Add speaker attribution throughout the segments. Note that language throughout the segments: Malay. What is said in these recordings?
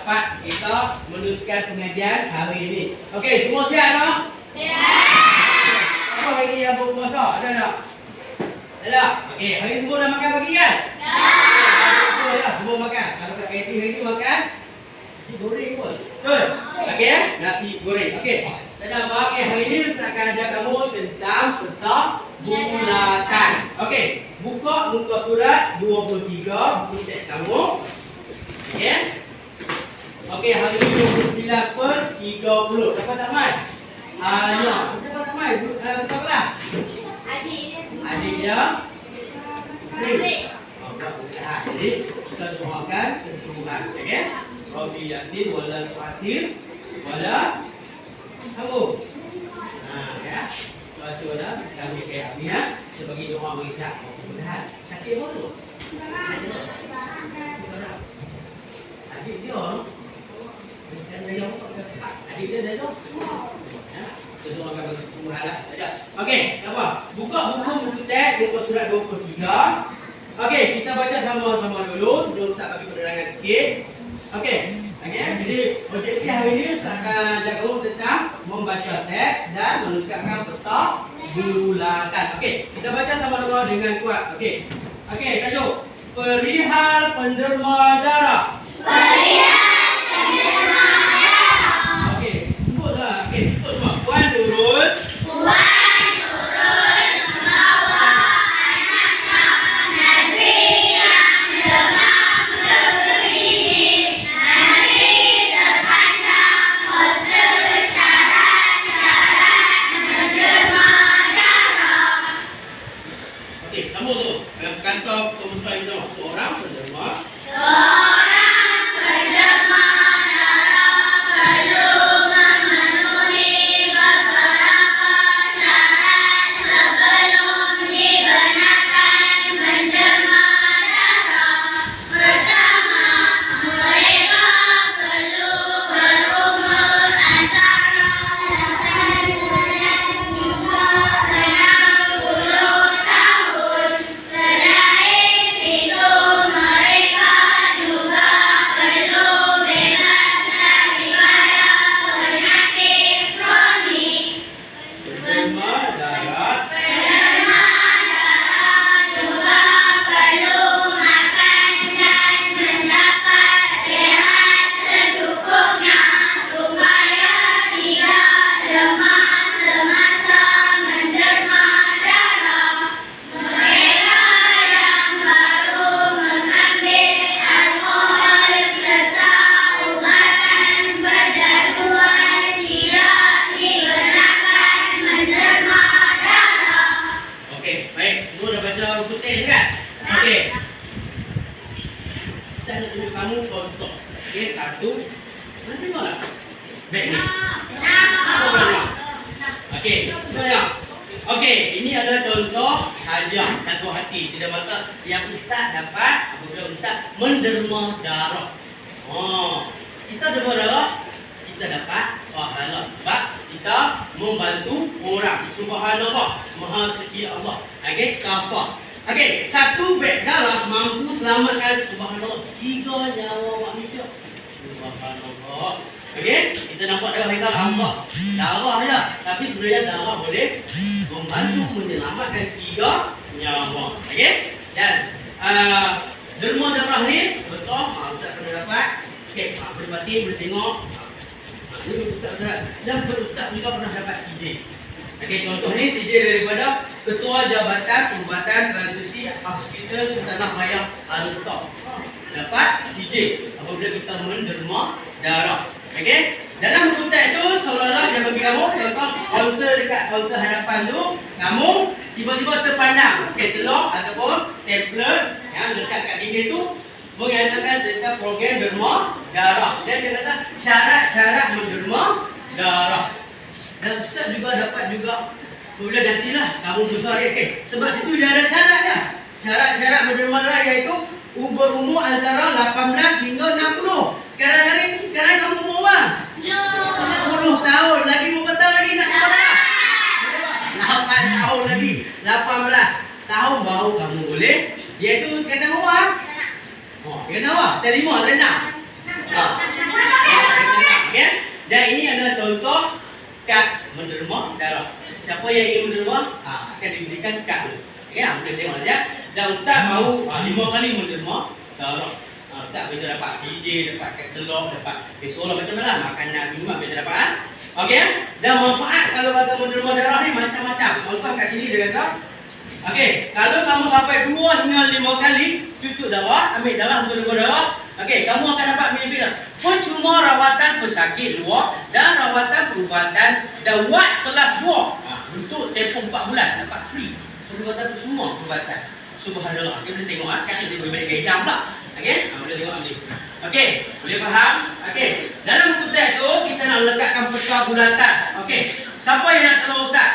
Speaker 1: dapat kita meneruskan pengajian hari ini. Okey, semua siap tak? Apa hari ni yang berpuasa? Ada tak? Ada? Okey, hari ni semua dah makan pagi kan? Semua dah, semua makan. Kalau kat kantin hari ni makan nasi goreng pun. Betul? Okey ya? Nasi goreng. Okey. Kita bagi hari ni saya akan ajar kamu tentang peta bulatan. Okey, buka muka surat 23 buku teks kamu. Okey. Okey, hari ni 29/30. Dapat tak mai? Ya. Siapa tak mai? Betul lah. Adik dia. Jadi kita doakan kesembuhan. Okey. Rabbi yasin wala tu'asir wala sambung. Ya. Baca wala kami kayak Amina sebagai doa bagi sihat. Mudah-mudahan. Sakit apa tu? Adik dia. Adik dia dah tu. Kita doakan bagi kesembuhan lah. Okey, apa? Buka buku teks muka surat 23. Okey, kita baca sama-sama dulu sebelum Ustaz bagi penerangan sikit. Okey. Okey, jadi objektif hari ini Ustaz akan ajar kamu tentang membaca teks dan menunjukkan peta bulatan. Okey, kita baca sama-sama dengan kuat. Okey. Okey, tajuk perihal penderma darah.
Speaker 2: Perihal penderma darah.
Speaker 1: Okey, sebutlah. Okey, sebut semua. Puan turun.
Speaker 2: Puan turun membawa anaknya negeri yang demam bergigi. Negeri terpandang khusnul syarat-syarat menderma darah.
Speaker 1: Okey, sambung tu. Kata pemusnah itu seorang penderma.
Speaker 2: Seorang penderma darah perlu memenuhi beberapa syarat sebelum dibenarkan menderma darah. Pertama, mereka perlu berumur antara 18 hingga 60 tahun. Selain itu, mereka juga perlu bebas daripada penyakit kronik.
Speaker 1: Penderma darah.
Speaker 2: Penderma darah juga perlu makan dan mendapat rehat secukupnya supaya tidak lemah semasa menderma darah. Mereka yang baru mengambil alkohol serta ubatan berjadual tidak dibenarkan menderma darah.
Speaker 1: Okey, baik. Semua dah baca buku teks kan? Okey. Saya nak tunjuk kamu contoh. Okey, satu. Mana tengoklah. Baik ni. Apa orang? Okey, tengok. Okey, ini adalah contoh hadiah satu hati. Tidak maksud yang ustaz dapat apabila ustaz menderma darah. Kita derma darah, kita dapat pahala sebab kita membantu orang. Subhanallah, Maha Suci Allah. Okey, kafah. Okey, satu beg darah mampu selamatkan subhanallah 3 nyawa manusia. Subhanallah. Okey, kita nampak darah kita Allah. Darah je, tapi sebenarnya darah boleh membantu menyelamatkan 3 nyawa. Okey? Dan derma darah ni contoh ustaz pernah dapat. Okey, boleh pasti boleh tengok. Ini ustaz berat. Dan ustaz juga pernah dapat CJ. Okey, contoh ni CJ daripada Ketua Jabatan Perubatan Transfusi Hospital Sultanah Raya Al-Mustaq. Dapat CJ apabila kita menderma darah. Okey? Dalam buku teks tu seolah-olah dia bagi kamu contoh kaunter dekat kaunter hadapan tu, kamu tiba-tiba terpandang katalog ataupun template yang dekat kat dinding tu mengatakan tentang program derma darah. Dan dia kata syarat-syarat menderma darah. Dan ustaz juga dapat juga apabila nantilah kamu besar okey. Sebab situ dia ada syarat dia. Syarat-syarat menderma darah iaitu berumur antara 18 hingga 60. Sekarang kamu umur berapa? 10 tahun lagi berapa tahun lagi nak sekolah? 8 tahun lagi. 18 tahun baru kamu boleh. Iaitu kena awak. Kena awak. Terima tak nak? Ya. Dan ini adalah contoh kad menderma darah. Siapa yang ingin menderma, akan diberikan kad tu. Ya, boleh tengok saja. Dan ustaz mahu 5 kali menderma darah. Ustaz bisa dapat CJ, dapat kad telur, dapat betul macam mana makanan minuman bisa dapat. Okey. Dan manfaat kalau kata menderma darah ni macam-macam. Tuan-tuan kat sini dia kata, okey, kalau kamu sampai 2 hingga 5 kali cucuk darah, ambil darah untuk menderma darah, okey, kamu akan dapat benefit. Percuma rawatan pesakit luar dan rawatan perubatan dawat kelas 2 untuk tempoh 4 bulan dapat free. Perubatan tu semua perubatan. Subhanallah. Kita boleh tengok kan kita boleh bagi gaya pula. Okey? Boleh tengok ni. Okey, boleh faham? Okey. Dalam buku teks tu kita nak lekatkan peta bulatan. Okey. Siapa yang nak tolong ustaz?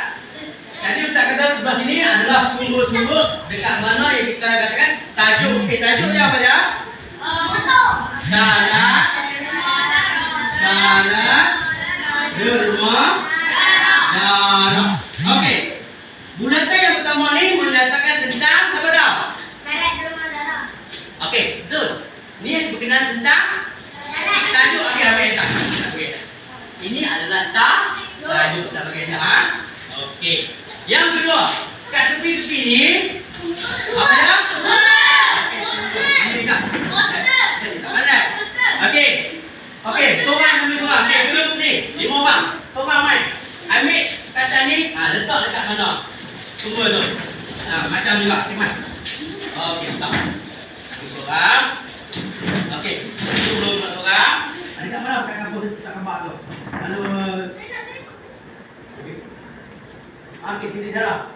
Speaker 1: Tadi ustaz kata sebelah sini adalah sumber-sumber dekat mana yang kita katakan tajuk. Okey, tajuk dia apa dia? Syarat derma darah. Okey. Bulatan yang pertama ni menyatakan tentang apa dah?
Speaker 2: Syarat derma darah.
Speaker 1: Okey, betul. Ni berkenaan tentang tajuk. Okey, ambil tak? Ini adalah tajuk tak pakai dah. Okey. Yang kedua, kat tepi-tepi ni apa dia? Okey, ini dah. Tak pandai. Okey. Okey, seorang ambil seorang. Okey, grup ni 5 orang. Seorang mai. Ambil kaca ni, letak dekat mana? Semua tu. Macam juga, Iman. Okey, letak. Ambil seorang. Okey, sebelum nak seorang. Dekat mana kat kampus tak gambar tu? Lalu okey. Okey, sini darah.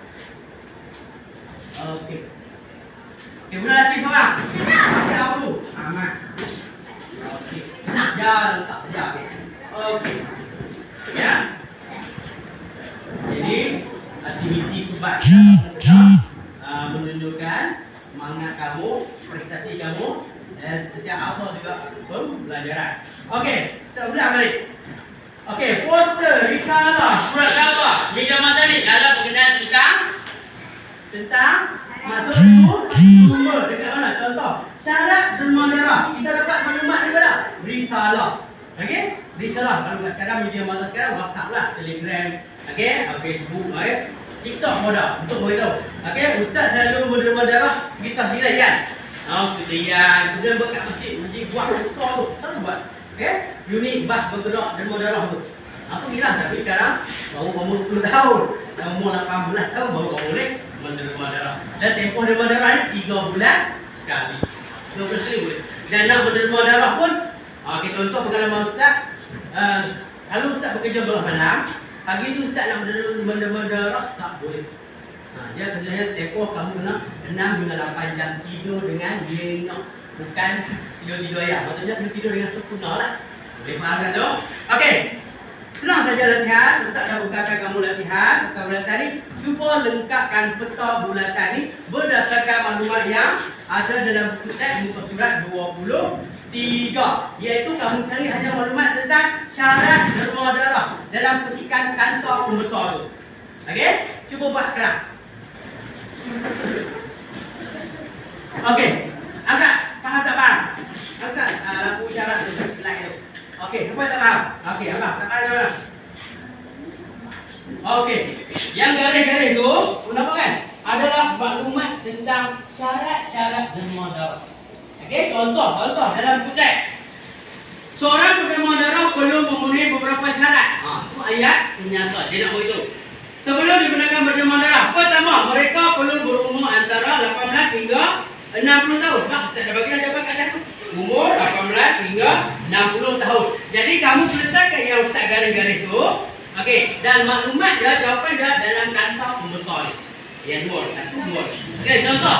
Speaker 1: Okey. Okey, mula lagi seorang. Okey, apa dulu? Aman. Okey. Nak jangan letak saja. Okey. Ya. Jadi aktiviti kebajikan menunjukkan semangat kamu, prestasi kamu dan setiap apa juga pembelajaran. Okey, kita ulang balik. Okey, poster, risalah, surat khabar, media masa ni dalam berkenaan tentang maksud sumber dekat mana? Contoh, syarat derma darah. Kita dapat maklumat daripada risalah. Okey? Risalah kalau kat sekarang media masa sekarang WhatsApp lah, Telegram, okey, Facebook, TikTok mudah untuk beritahu. Okey, ustaz selalu menderma darah kita sendiri kan. Kemudian buat kat masjid buat store tu. Selalu buat. Okey? Unit bas bergerak derma darah tu. Apa gila tapi sekarang baru umur 10 tahun, umur 18 tahun baru kau boleh menderma darah. Dan tempoh derma darah ni 3 bulan sekali. 12 kali boleh. Dan nak menderma darah pun kita contoh pengalaman ustaz. Kalau ustaz bekerja belah malam, pagi tu ustaz nak menderma darah tak boleh. Dia sebenarnya tempoh kamu kena 6 hingga 8 jam tidur dengan nyenyak. Bukan tidur ayam. Maksudnya tidur dengan sempurna lah. Boleh faham tak tu? Okey. Senang saja latihan. Ustaz dah bukakan kamu latihan. Peta bulatan ni. Cuba lengkapkan peta bulatan ni berdasarkan maklumat yang ada dalam buku teks muka surat 23. Iaitu kamu cari hanya maklumat tentang syarat derma darah dalam petikan kantor pembesar tu. Okey? Cuba buat sekarang. Okey. Angkat. Faham tak faham? Angkat lampu isyarat tu. Light tu. Okey. Siapa tak faham? Okey. Abang. Tak faham mana? Okey. Yang garis-garis tu, nampak kan? Adalah maklumat tentang syarat-syarat derma darah. Okey. Contoh dalam buku teks. Seorang penderma darah perlu memenuhi beberapa syarat. Itu ayat penyata. Dia nak beritahu. Sebelum digunakan berderma darah, pertama, mereka perlu berumur antara 18 hingga 60 tahun. Kita dah bagi jawapan kat sana. Umur 18 hingga 60 tahun. Jadi kamu selesaikan yang ustaz garis-garis tu. Okey, dan maklumat dia, jawapan dia dalam kantor pembesar ni. Yang dua, satu, dua. Okey, contoh.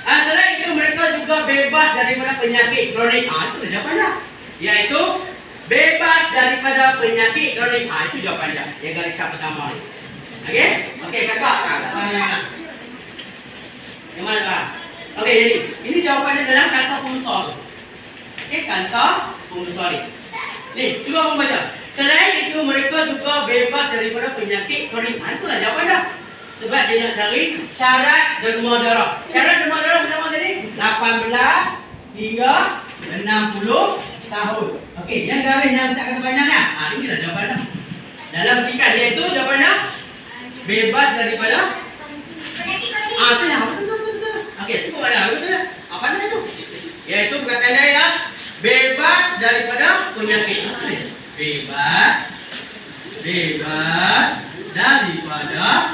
Speaker 1: Selain itu mereka juga bebas daripada penyakit kronik. Itu jawapan dia. Iaitu bebas daripada penyakit kronik. Itu jawapan dia. Yang garis pertama ni. Okey? Okey, kakak. Yang mana tak? Okey, jadi ini jawapannya dalam kantor pembesar tu. Okey, kantor pembesar ni. Ni, cuba kamu baca. Selain itu, mereka juga bebas daripada penyakit kronik. Itulah jawapan dah. Sebab dia nak cari syarat derma darah. Syarat derma darah pertama tadi 18 hingga 60 tahun. Okey, yang garis yang tak kata banyak lah. Inilah jawapannya. Dalam petikan iaitu jawapannya bebas daripada tu yang betul. Okey, cukup ada. Betul. Apa nama itu? Iaitu perkataan dia bebas daripada penyakit. Bebas daripada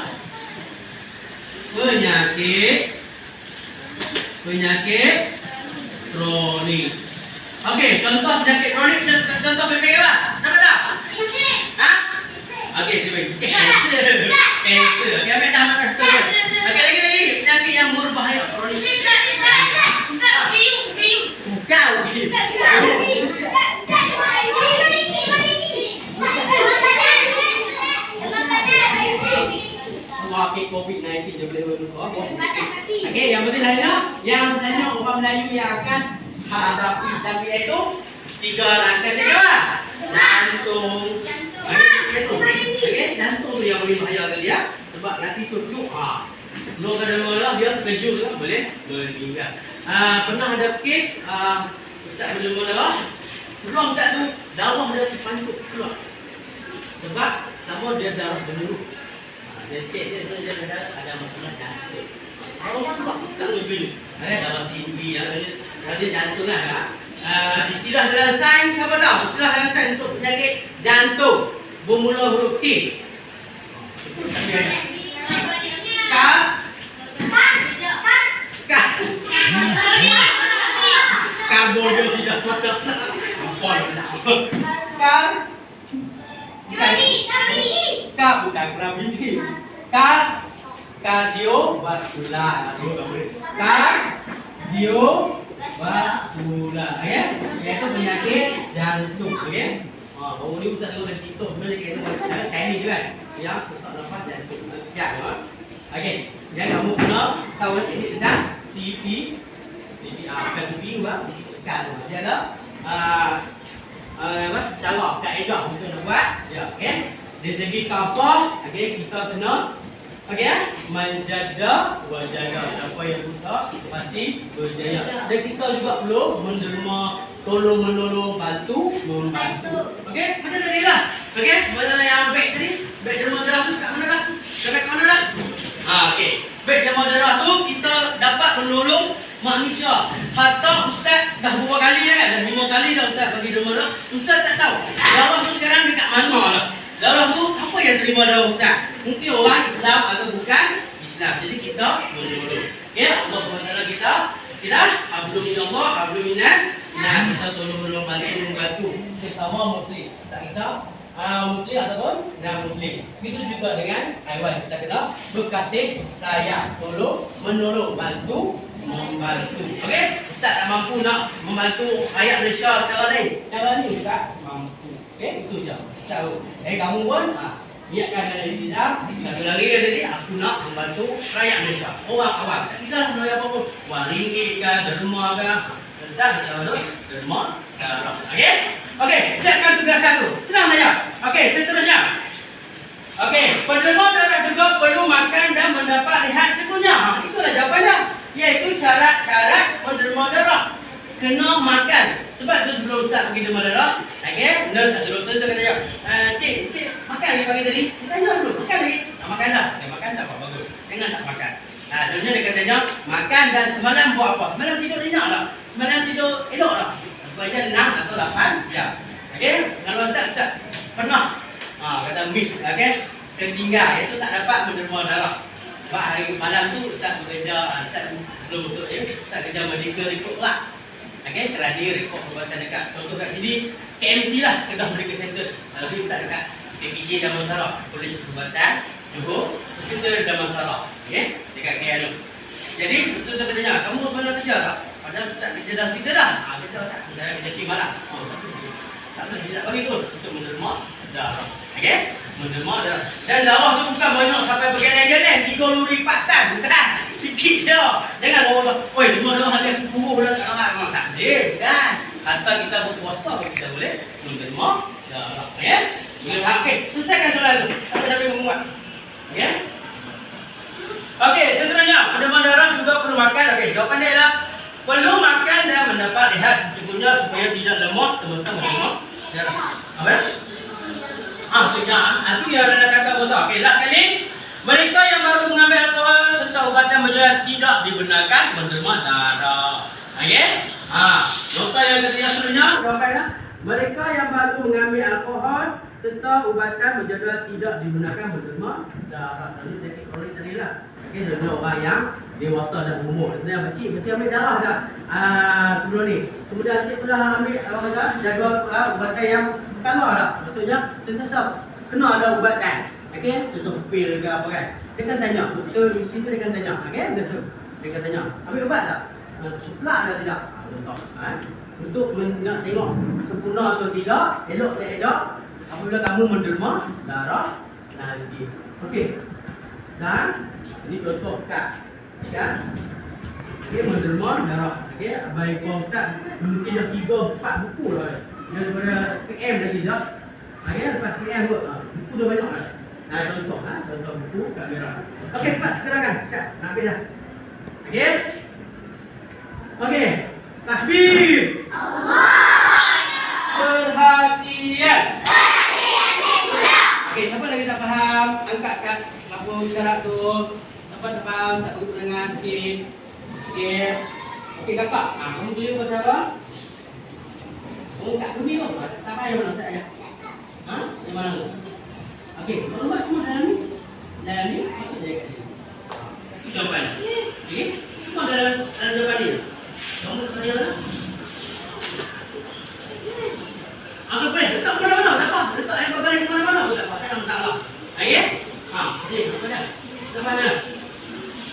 Speaker 1: penyakit kronik. Okey, contoh penyakit kronik, contoh penyakit apa? Nama tak? Ha? Okey, cuba. Kanser. Okey, ambil dah makan sekali. Okey, lagi. Penyakit yang berbahaya kronik. Kau. Wakil COVID-19 dia boleh berubah. Okey, yang penting lainnya, yang sebenarnya orang Melayu yang akan hadapi tadi itu 3 rangkaian dia apa? Jantung. Okey, jantung tu yang boleh bahaya kali ya. Sebab nanti tutup. Belum kadang-kadang dia kejut juga boleh meninggal. Pernah ada kes ustaz mula-mula sebelum tak tu darah dia terpancuk keluar. Sebab nama dia darah bermulut. Dia cek dia ada masalah jantung. Kalau nampak tak lebih dalam TV dia jantung lah. Istilah dalam sains apa tahu? Istilah dalam sains untuk penyakit jantung bermula huruf T. Kabur dia tidak patut. Apa bukan graviti. Kardiovaskular. Kardiovaskular. Ya. Iaitu penyakit jantung. Okey. Baru ni ustaz tengok dalam TikTok penyakit itu Chinese kan. Yang sesak nafas jantung. Siap ya. Okey. Yang kamu kena tahu ini tentang CPR. CPR juga. Dia ada cara kaedah untuk nak buat. Ya, okey. Dari segi kafah, okey, kita kena menjaga wajah. Siapa yang buta pasti berjaya. Dan kita juga perlu menderma tolong-menolong, membantu. Okey, macam tadi lah. Okey, mana yang beg tadi? Beg derma darah tu kat mana dah? Dekat mana dah? Okey. Beg derma darah tu kita dapat menolong manusia. Kata ustaz dah berapa kali dah kan? Dah 5 kali dah ustaz bagi derma darah. Ustaz tak tahu. Darah tu sekarang dekat mana dah? Darah tu siapa yang terima darah ustaz? Mungkin orang Islam atau bukan Islam. Jadi kita menolong. Okey, Allah SWT kita hablum minallah, hablum minan. Nah, kita tolong membantu sesama muslim. Tak kisah muslim ataupun non-muslim. Begitu juga dengan haiwan. Kita kena berkasih sayang, tolong, menolong, membantu. Okey? Ustaz tak mampu nak membantu rakyat Malaysia cara lain. Cara ni ustaz mampu. Okey? Itu je. Tahu. Kamu pun niatkan dari Islam. Satu lagi dia tadi, aku nak membantu rakyat Malaysia. Orang awam. Tak kisah nak apa pun. Wang ringgit ke, derma ke. Ustaz cara tu, derma, darah. Okey? Okey, siapkan tugas satu. Senang saja. Okey, seterusnya. Okey, penderma darah juga perlu makan dan mendapat rehat sekunyah. Itulah jawapannya. Iaitu syarat-syarat penderma darah. Kena makan. Sebab tu sebelum ustaz pergi derma darah, okey, nurse atau doktor tu kata, cik, makan lagi pagi tadi. Dia tanya dulu, makan lagi? Tak makan dah. Makan tak apa, bagus. Jangan tak makan. Sebenarnya dia katanya, makan dan semalam buat apa? Semalam tidur nyenyak tak? Semalam tidur elok tak? Sebenarnya 6 atau 8 jam. Okey, kalau ustaz pernah kata miss, okey, tertinggal, iaitu tak dapat menderma darah. Sebab hari malam tu ustaz bekerja, ustaz belum masuk ustaz kerja medical report lah. Okey, kerana rekod perubatan dekat contoh kat sini KMC lah, Kedah Medical Center. Tapi ustaz dekat PPJ Damansara, Polis Perubatan Johor, Hospital Damansara. Okey, dekat KL. Jadi betul tak katanya, kamu sebenarnya kerja tak? Padahal ustaz kerja dah kita dah. Kita tak, saya kerja shift malam. Tak boleh, dia tak bagi pun untuk menderma darah. Okey, menderma darah. Dan darah tu bukan banyak sampai bergeleng-geleng 3 lipatan, bukan. Sikit je. Jangan orang kata, oi, derma darah ada kukuh dah kat orang. Tak boleh, bukan. Kata kita berpuasa, kita boleh menderma darah. Okey? Boleh faham? Okey, selesaikan soalan tu. Sampai membuat. Okey? Okey, seterusnya, penderma darah juga perlu makan. Okey, jawapan dia adalah Perlu makan dan mendapat rehat secukupnya supaya tidak lemah semasa menerima darah. Apa ya? Tidak. Itu yang ada kata besar. Okey, last kali. Mereka yang baru mengambil alkohol serta ubatan berjalan tidak dibenarkan menerima darah. Okey? Nota yang ketiga seterusnya, jawapannya. Mereka yang baru mengambil alkohol serta ubatan berjalan tidak dibenarkan menerima darah. Tadi saya korek tadi lah. Okey, ada orang yang dewasa dan umur. Dia mesti ambil darah dah sebelum ni. Kemudian dia pernah ambil orang kata jadual ubatan yang pertama dah. Maksudnya sentiasa kena ada ubatan. Okey, contoh pil ke apa kan. Dia kan tanya, doktor di situ dia kan tanya. Okey, dia kan tanya, ambil ubat tak? Sebelah ada tidak? Untuk nak tengok sempurna atau tidak, elok tak elok apabila kamu menerima darah nanti. Okey. Dan ini contoh kad. Kan? Dia menerima darah. Okey, baik kontak mungkin dah 3-4 buku lah. Dia daripada PM lagi dah. Okey, lepas PM buat buku dah banyak dah. Contoh buku kat merah. Okey, cepat silakan. Cepat, nak habis dah. Okey. Okey. Takbir. Allah. Perhatian. Okey, siapa lagi tak faham? Angkat kat lampu isyarat tu. Siapa tak faham, tak perlu dengar sikit. Okey. Okey, kakak. Kamu tuju pasal apa? Oh, tak pergi apa? Tak payah mana? Tak payah. Yang mana? Okey, kalau buat semua dalam ni. Dalam ni, masuk je kat sini. Itu jawapan. Okey. Semua dalam jawapan ni. Kamu tak payah mana? Angkat boleh. Letak mana-mana. Tak apa. Letak air kau balik mana-mana. Tak apa. Tak ada masalah. Okey? Okey. Apa dah? Tak mana?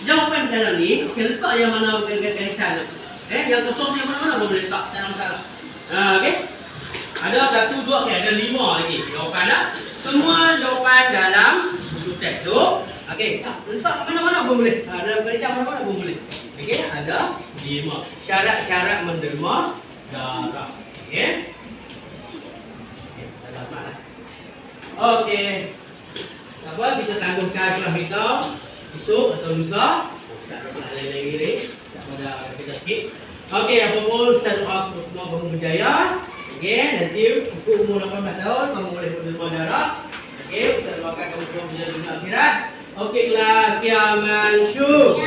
Speaker 1: Jawapan dalam ni, okey, letak yang mana garisan tu. Yang kosong ni yang mana-mana boleh letak. Tak ada masalah. Okey? Ada 1, 2, okey. Ada 5 lagi. Jawapan dah. Semua jawapan dalam buku teks tu. Okey, letak mana-mana pun boleh. Dalam garisan mana-mana pun boleh. Okey, ada 5 syarat-syarat menerima darah. Okey. Okey. Tak apa, kita tangguhkan kelas kita esok atau lusa. Tak ada lain-lain ni. Tak ada kita sikit. Okey, apa pun Ustaz doa untuk semua kamu berjaya. Okey, nanti ukur umur 18 tahun kamu boleh menerima darah. Okey, Ustaz doakan kamu semua berjaya dunia akhirat. Okey, kelas Kiaman Syuk.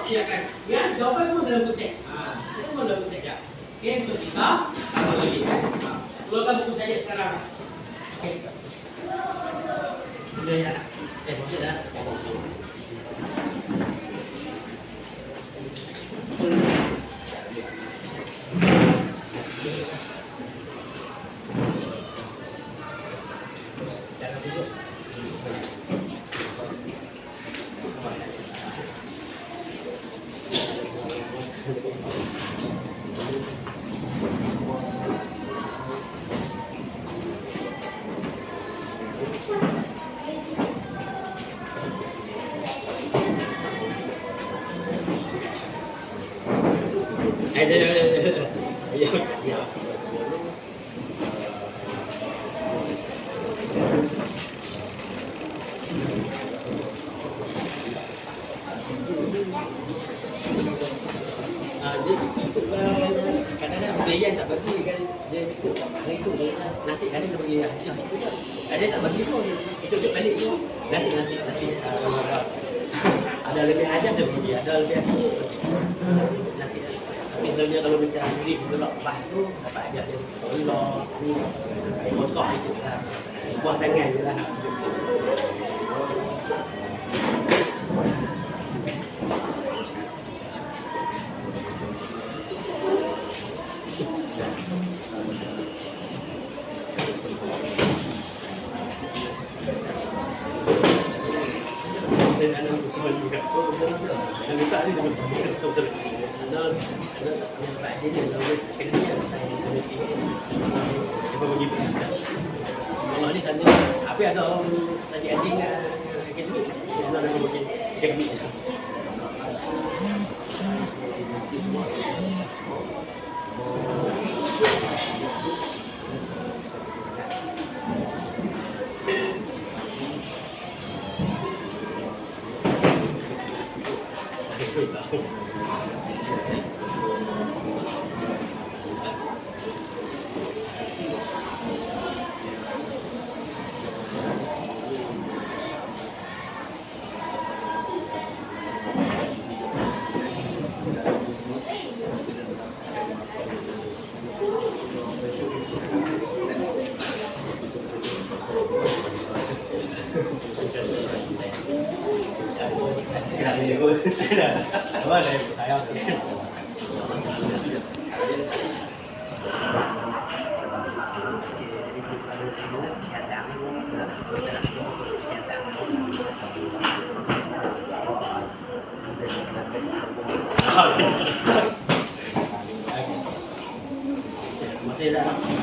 Speaker 1: Silakan. Ya, jawapan semua dalam kotak. Semua dalam kotak ya. Okey, untuk kita sama lagi ya. Keluarkan buku saya sekarang. Okey. Sudah ya. Maksud dah. Sekarang dulu. Kadang-kadang player tak bagi kan dia ikut hari tu dia nasi kadang dia bagi ada tak bagi pun itu balik tu nasi ada lebih ajar dia bagi ada lebih nasi tapi sebenarnya kalau kita beli gelap lepas tu dapat ajar dia tolong ni air kotor itu kan buah tangan je lah. Kalau ni sana, apa ada orang tadi ending akademik, ada orang bagi akademik. Masih ada.